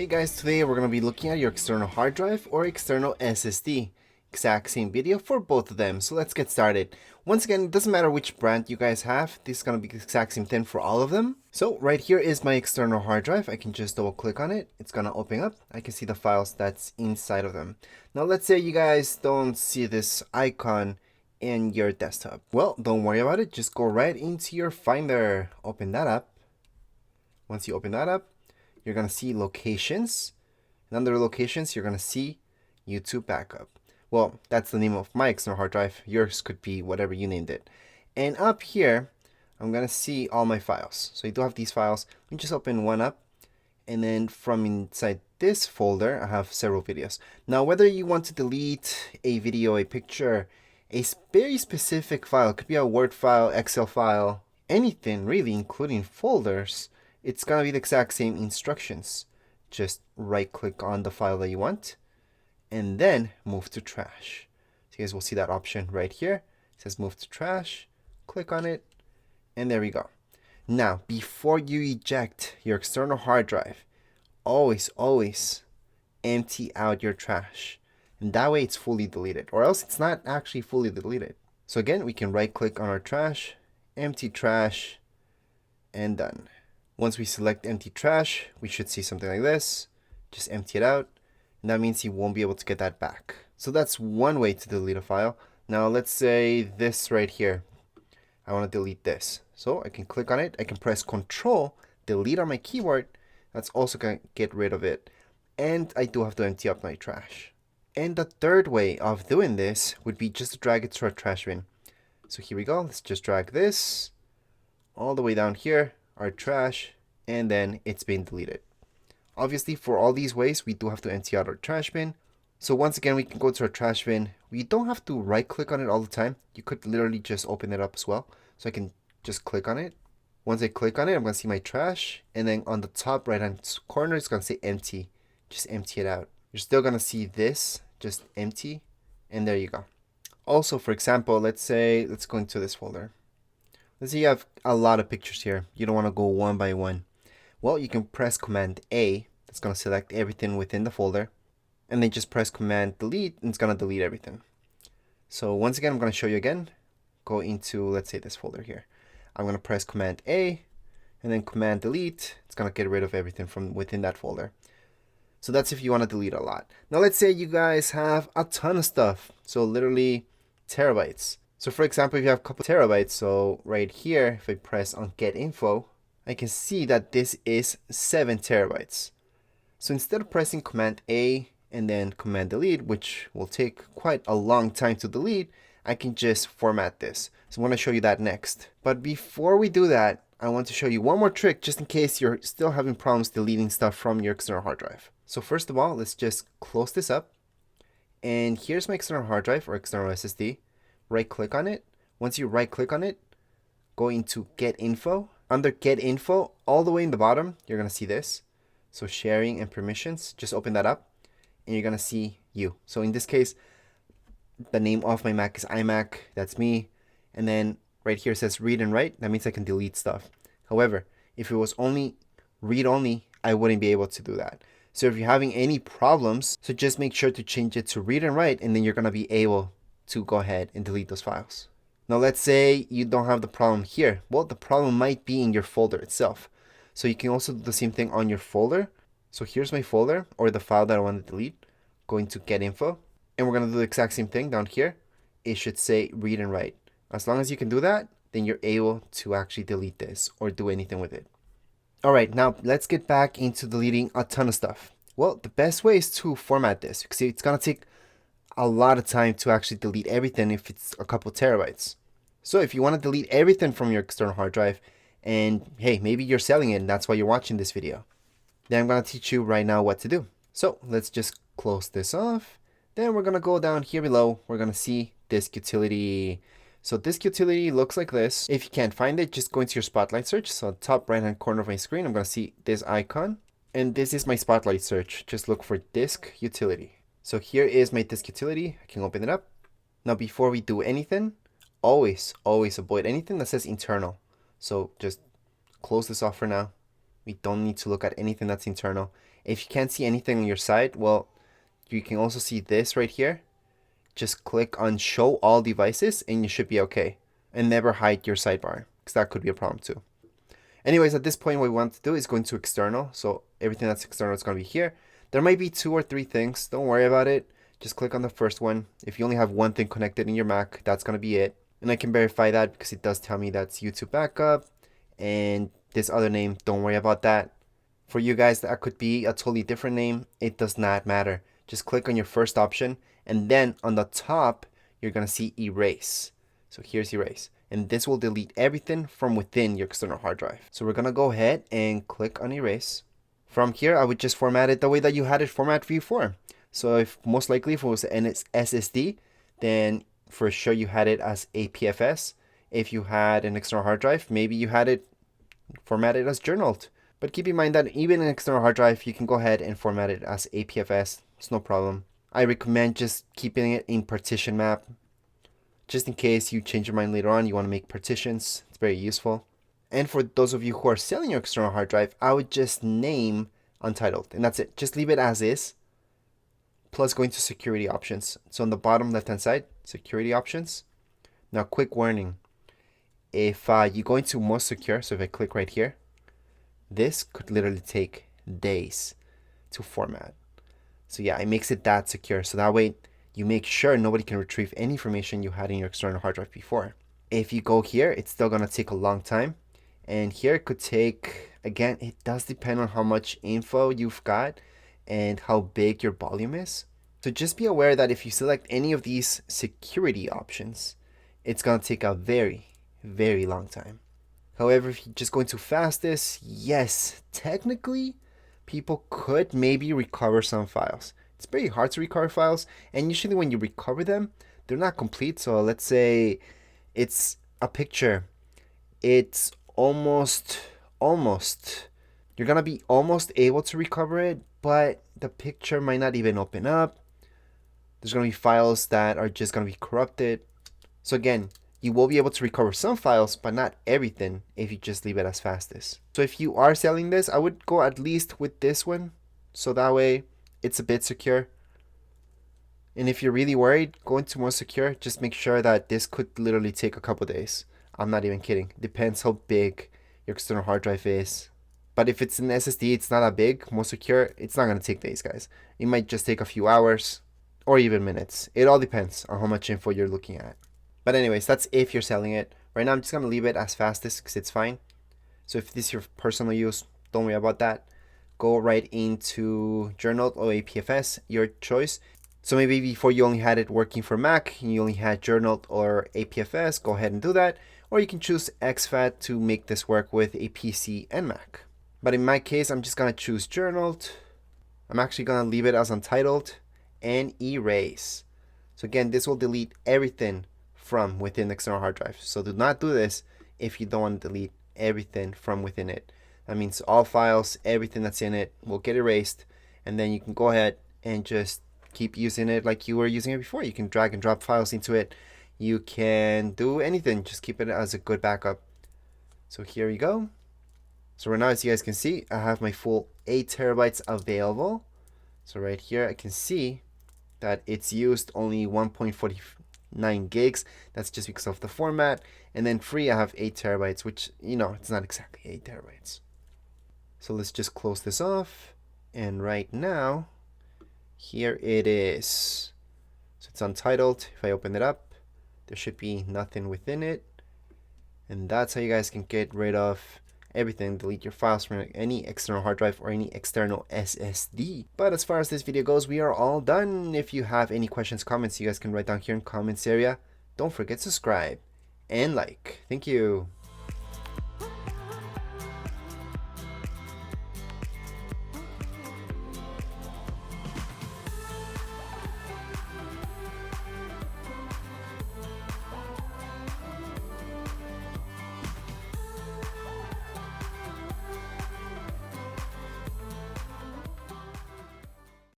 Hey guys, today we're going to be looking at your external hard drive or external SSD. Exact same video for both of them, so let's get started. Once again, it doesn't matter which brand you guys have, this is going to be the exact same thing for all of them. So right here is my external hard drive. I can just double click on it. It's going to open up. I can see the files that's inside of them. Now let's say you guys don't see this icon in your desktop. Well, don't worry about it. Just go right into your Finder. Open that up. Once you open that up, you're going to see locations. And under locations, you're going to see YouTube backup. Well, that's the name of my external hard drive. Yours could be whatever you named it. And up here, I'm going to see all my files. So I do have these files. Let me just open one up. And then from inside this folder, I have several videos. Now, whether you want to delete a video, a picture, a very specific file, it could be a Word file, Excel file, anything really, including folders, it's going to be the exact same instructions. Just right click on the file that you want and then move to trash. So you guys will see that option right here. It says move to trash. Click on it and there we go. Now, before you eject your external hard drive, always empty out your trash. And that way it's fully deleted, or else it's not actually fully deleted. So again, we can right click on our trash, empty trash, and done. Once we select empty trash, we should see something like this. Just empty it out. And that means you won't be able to get that back. So that's one way to delete a file. Now let's say this right here. I want to delete this. So I can click on it. I can press Control, delete on my keyboard. That's also going to get rid of it. And I do have to empty up my trash. And the third way of doing this would be just to drag it to our trash bin. So here we go. Let's just drag this all the way down here. Our trash, and then it's been deleted. Obviously, for all these ways, we do have to empty out our trash bin. So once again, we can go to our trash bin. We don't have to right click on it all the time. You could literally just open it up as well. So I can just click on it. Once I click on it, I'm going to see my trash. And then on the top right hand corner, it's going to say empty. Just empty it out. You're still going to see this, just empty. And there you go. Also, for example, let's go into this folder. Let's say you have a lot of pictures here. You don't want to go one by one. Well, you can press Command A. That's going to select everything within the folder. And then just press Command Delete, and it's going to delete everything. So once again, I'm going to show you again. Go into, let's say, this folder here. I'm going to press Command A, and then Command Delete. It's going to get rid of everything from within that folder. So that's if you want to delete a lot. Now let's say you guys have a ton of stuff. So literally terabytes. So for example, if you have a couple terabytes, so right here, if I press on Get Info, I can see that this is 7 terabytes. So instead of pressing Command A and then Command Delete, which will take quite a long time to delete, I can just format this. So I'm going to show you that next. But before we do that, I want to show you one more trick just in case you're still having problems deleting stuff from your external hard drive. So first of all, let's just close this up. And here's my external hard drive or external SSD. Right click on it. Once you right click on it, go into Get Info. Under Get Info, all the way in the bottom, you're going to see this. So sharing and permissions, just open that up and you're going to see you. So in this case, the name of my Mac is iMac. That's me. And then right here it says read and write. That means I can delete stuff. However, if it was only read only, I wouldn't be able to do that. So if you're having any problems, so just make sure to change it to read and write, and then you're going to be able to go ahead and delete those files. Now let's say you don't have the problem here. Well, the problem might be in your folder itself. So you can also do the same thing on your folder. So here's my folder or the file that I want to delete. Go into Get Info. And we're going to do the exact same thing down here. It should say read and write. As long as you can do that, then you're able to actually delete this or do anything with it. All right, now let's get back into deleting a ton of stuff. Well, the best way is to format this. See, it's going to take a lot of time to actually delete everything if it's a couple terabytes. So if you want to delete everything from your external hard drive, and hey, maybe you're selling it and that's why you're watching this video, then I'm going to teach you right now what to do. So let's just close this off. Then we're going to go down here below. We're going to see disk utility. So disk utility looks like this. If you can't find it, just go into your Spotlight search. So top right hand corner of my screen, I'm going to see this icon. And this is my Spotlight search. Just look for disk utility. So here is my disk utility. I can open it up. Now before we do anything, always avoid anything that says internal. So just close this off for now. We don't need to look at anything that's internal. If you can't see anything on your side, well, you can also see this right here. Just click on show all devices and you should be okay. And never hide your sidebar, because that could be a problem too. Anyways, at this point, what we want to do is go into external. So everything that's external is going to be here. There might be 2 or 3 things. Don't worry about it. Just click on the first one. If you only have one thing connected in your Mac, that's going to be it. And I can verify that because it does tell me that's YouTube backup. And this other name, don't worry about that. For you guys, that could be a totally different name. It does not matter. Just click on your first option. And then on the top, you're going to see erase. So here's erase. And this will delete everything from within your external hard drive. So we're going to go ahead and click on erase. From here, I would just format it the way that you had it formatted before. So if most likely if it was an SSD, then for sure you had it as APFS. If you had an external hard drive, maybe you had it formatted as journaled. But keep in mind that even an external hard drive, you can go ahead and format it as APFS. It's no problem. I recommend just keeping it in partition map. Just in case you change your mind later on, you want to make partitions. It's very useful. And for those of you who are selling your external hard drive, I would just name untitled. And that's it. Just leave it as is. Plus go into security options. So on the bottom left hand side, security options. Now quick warning. If you go into most secure, so if I click right here, this could literally take days to format. So yeah, it makes it that secure. So that way you make sure nobody can retrieve any information you had in your external hard drive before. If you go here, it's still going to take a long time. And here it could take, again, it does depend on how much info you've got and how big your volume is. So just be aware that if you select any of these security options, it's going to take a very, very long time. However, if you just go into fastest, yes, technically, people could maybe recover some files. It's very hard to recover files, and usually when you recover them, they're not complete. So let's say it's a picture. It's almost, you're going to be almost able to recover it, but the picture might not even open up. There's going to be files that are just going to be corrupted. So again, you will be able to recover some files, but not everything if you just leave it as fastest. So if you are selling this, I would go at least with this one. So that way it's a bit secure. And if you're really worried, go into more secure. Just make sure that this could literally take a couple days. I'm not even kidding. Depends how big your external hard drive is. But if it's an SSD, it's not that big, more secure, it's not going to take days, guys. It might just take a few hours or even minutes. It all depends on how much info you're looking at. But anyways, that's if you're selling it. Right now, I'm just going to leave it as fastest because it's fine. So if this is your personal use, don't worry about that. Go right into Journal or APFS, your choice. So maybe before you only had it working for Mac, you only had Journal or APFS, go ahead and do that. Or you can choose exFAT to make this work with a PC and Mac. But in my case, I'm just going to choose Journaled. I'm actually going to leave it as untitled and erase. So again, this will delete everything from within the external hard drive. So do not do this if you don't want to delete everything from within it. That means all files, everything that's in it will get erased. And then you can go ahead and just keep using it like you were using it before. You can drag and drop files into it. You can do anything. Just keep it as a good backup. So here you go. So right now, as you guys can see, I have my full 8 terabytes available. So right here, I can see that it's used only 1.49 gigs. That's just because of the format. And then free, I have 8 terabytes, which, you know, it's not exactly 8 terabytes. So let's just close this off. And right now, here it is. So it's untitled. If I open it up, there should be nothing within it. And that's how you guys can get rid of everything, delete your files from any external hard drive or any external SSD. But as far as this video goes, we are all done. If you have any questions, comments, you guys can write down here in comments area. Don't forget to subscribe and like. Thank you.